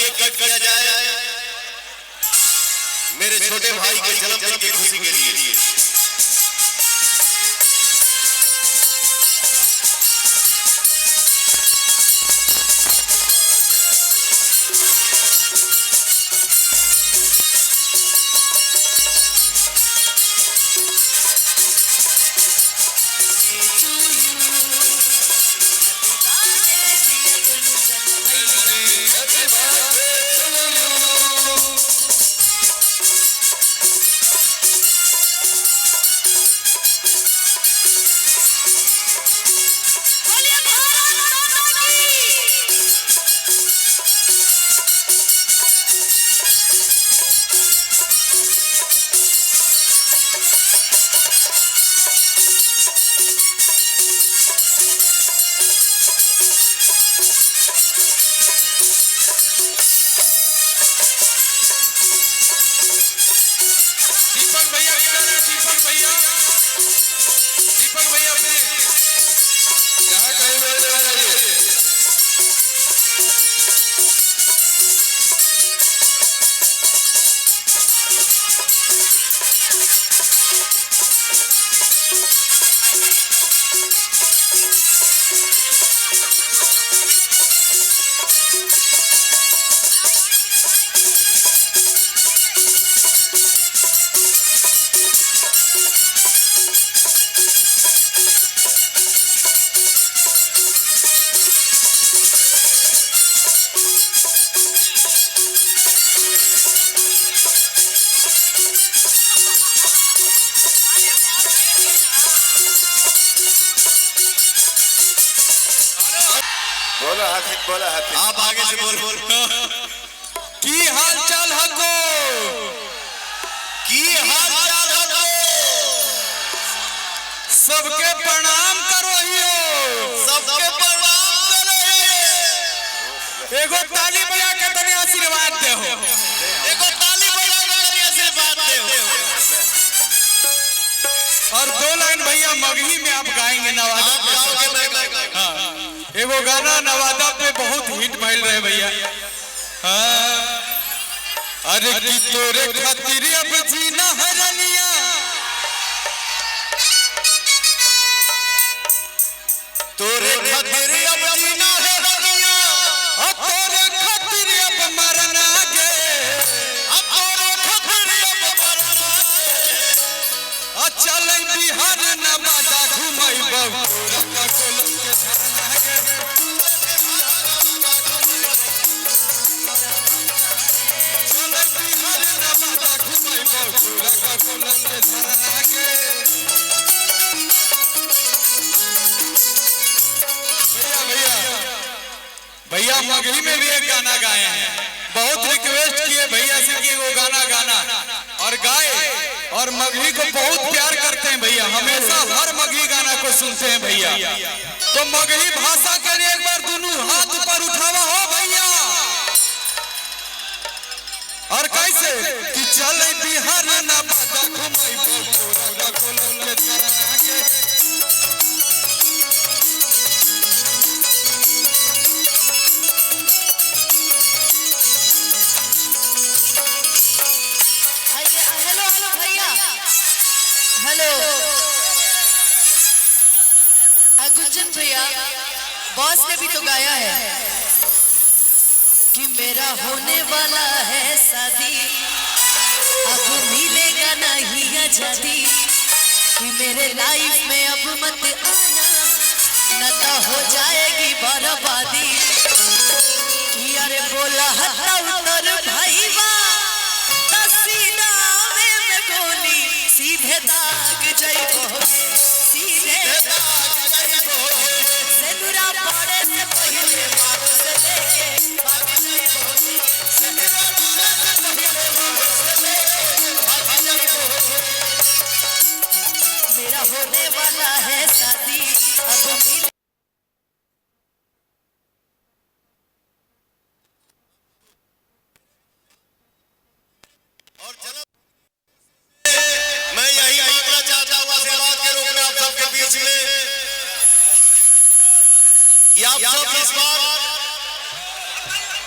Cake कट किया जाए मेरे छोटे भाई के जन्मदिन की खुशी के लिए। बोला आप आगे से बोल की हाल चाल हको सबके प्रणाम करो सबके प्रणाम करो एगो ताली बजा के तनी आशीर्वाद दे हो और 2 लाइन भैया मगही में आप गाएंगे नवादा पे। एगो गाना नवादा पे बहुत हिट भइल रहे भैया। अरे की तोरे खातिर अब जीना हरनिया तोरे खातिर अब जीना है दुनिया तोरे खातिर अब मरना गे तोरे खातिर अब मरना चल बिहार नवादा घुमई बहु भैया मगही में भी एक गाना गाए हैं। बहुत रिक्वेस्ट किए भैया से कि वो गाना गाना और गाए और मगही को बहुत प्यार करते हैं भैया। हमेशा हर मगही गाना को सुनते हैं भैया। तो मगही भाषा के लिए एक बार दोनों हाथ ऊपर उठावा हो भैया। और कैसे कि चल बिहार नवादा घुमई हेलो गुंजन भैया बॉस ने भी तो गाया है कि मेरा होने वाला है शादी अब मिलेगा नहीं आजादी कि मेरे लाइफ में अब मत आना न तो हो जाएगी बर्बादी कि अरे बोला हत्ता उतर भाई सीधे दाग जाइबो सीधे दाग जाइबो सेनुरा पड़े से पहले मारो से लेके भाग जाइबो सेनुरा पड़े से पहले मारो से लेके भाग जाइबो मेरा होने वाला है शादी अब मिल और चलो मैं यही मांगना चाहता हूँ आशीर्वाद के रूप में आप सबके बीच में कि आप सब इस बार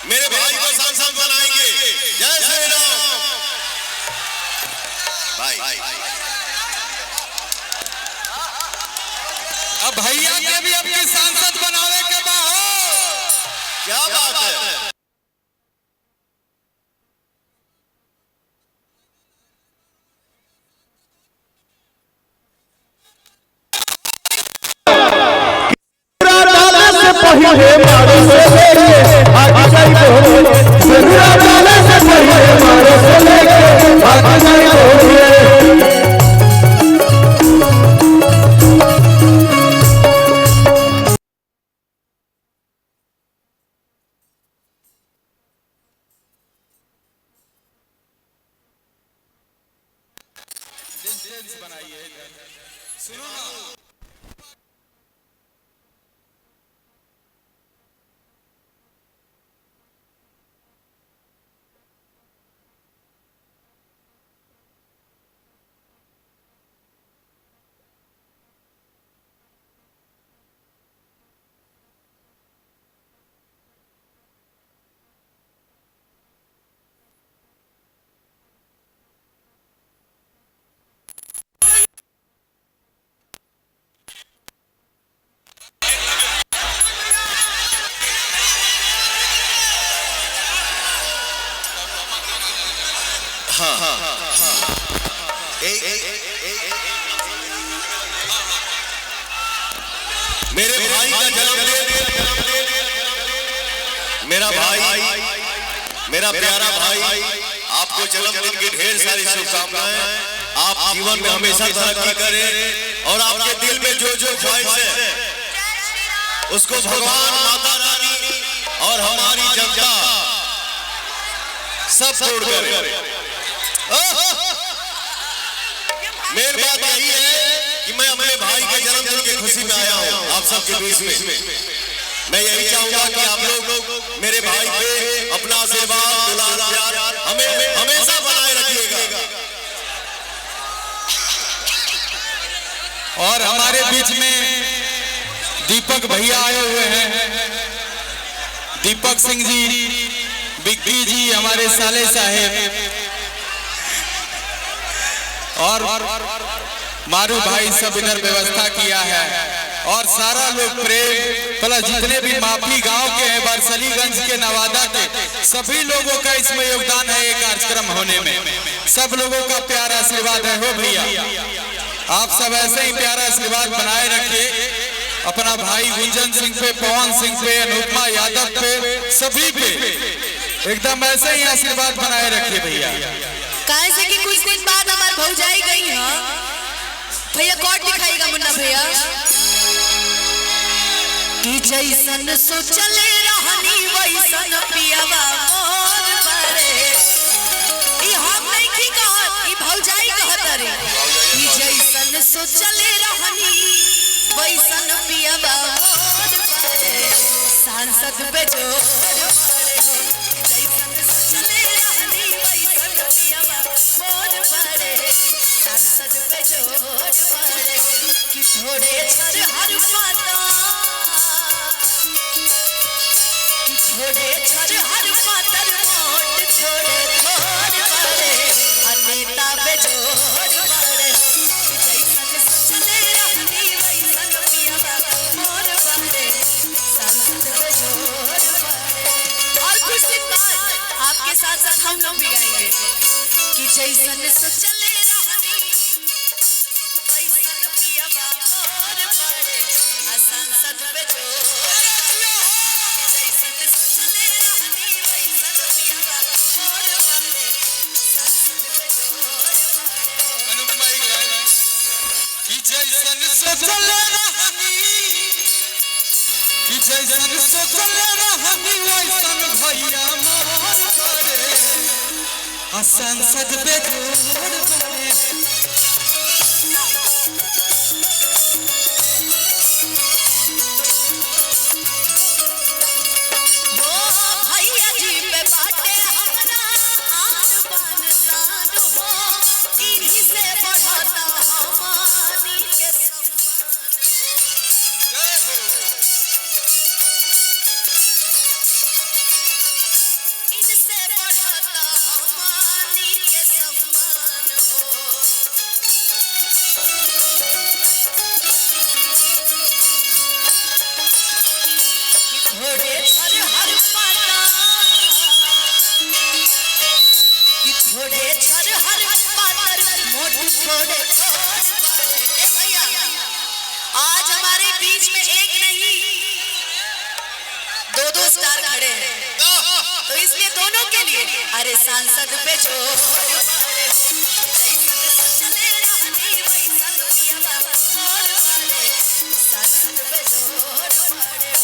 मेरे भाई को सांसद बनाएंगे। जय श्री राम। भाई अब भैया के भी अपनी सांसद बनावे के बाहो। क्या बात है। पहिले मारो से लेके आगे जाई बोले सिरा डाले से पहिले मारो से लेके आगे जाई बोले। सुनो ना मेरे भाई का जन्मदिन, मेरा भाई, मेरा प्यारा भाई, आपको जन्मदिन की ढेर सारी शुभकामनाएं। आप जीवन में हमेशा तरक्की करें और आपके दिल में जो जो ख्वाहिश है उसको भगवान, माता रानी और हमारी जनता सब पूर्ण करे। मेरी बात यही है कि मैं अपने भाई के जन्मदिन की खुशी में आया हूँ आप सबके बीच में। मैं यही चाहूंगा कि आप लोग मेरे भाई पे अपना आशीर्वाद, दुलार, प्यार हमें हमेशा बनाए रखिएगा। और हमारे बीच में दीपक भैया आए हुए हैं। दीपक सिंह जी, बिक्की जी, हमारे साले साहेब और मारू भाई सब इधर व्यवस्था किया है। और सारा लोग प्रेम प्लस जितने भी माफी गांव के हैं, बरसलीगंज के, नवादा के, सभी लोगों का इसमें योगदान है ये कार्यक्रम होने में। सब लोगों का प्यारा आशीर्वाद है। हो भैया, आप सब ऐसे ही प्यारा आशीर्वाद बनाए रखिए अपना भाई गुंजन सिंह पे, पवन सिंह पे, अनुपमा यादव पे, सभी पे एकदम ऐसे ही आशीर्वाद बनाए रखिए भैया। काहे से कि कुछ दिन बाद हमार भौजाई गई है भैया। कौन दिखाएगा मुन्ना भैया कि जैसन सोचले रहनी वैसन पियावा मोर बारे। ई हम नहीं की कहत, ई भौजाई कहत रे कि जैसन सोचले रहनी वैसन पियावा मोर बारे। सांसद पे जोर मारे हो, जैसन सोचले रहनी वैसन पियावा मोर बारे। सांसद पे जोर मारे कि थोड़े छर हर माता, कि थोड़े छर हर पातर मोट छोड़े थोड़ मारे। नेता पे जोर मारे जैसन सोचले रहनी वैसन पियावा मोर बारे। सांसद पे जोर मारे। और कुछ दिन बाद आपके साथ साथ हम लोग भी गाएंगे कि जैसन सोचले रहनी वैसन पियावा मोर बारे। सांसद पे जोर, जैसन सोचले रहनी वैसन पियावा मोर बारे। सांसद पे जोर मारे। अनुपमा एक लाइन कि जैसन सोचले रहनी, कि जैसन सोचले रहनी वैसन भैया मोर बारे। सांसद पे जोर बारे। भैया जी पे बाटे हमरा आन बान शान हो। इन्हीं से बढ़ता हमारी के सम्मान हो। थोड़े थोड़े पड़े। भैया आज हमारे बीच में एक नहीं दो स्टार खड़े हैं, तो इसलिए दोनों के लिए अरे सांसद पे जोर पड़े, सांसद पे जोर पड़े।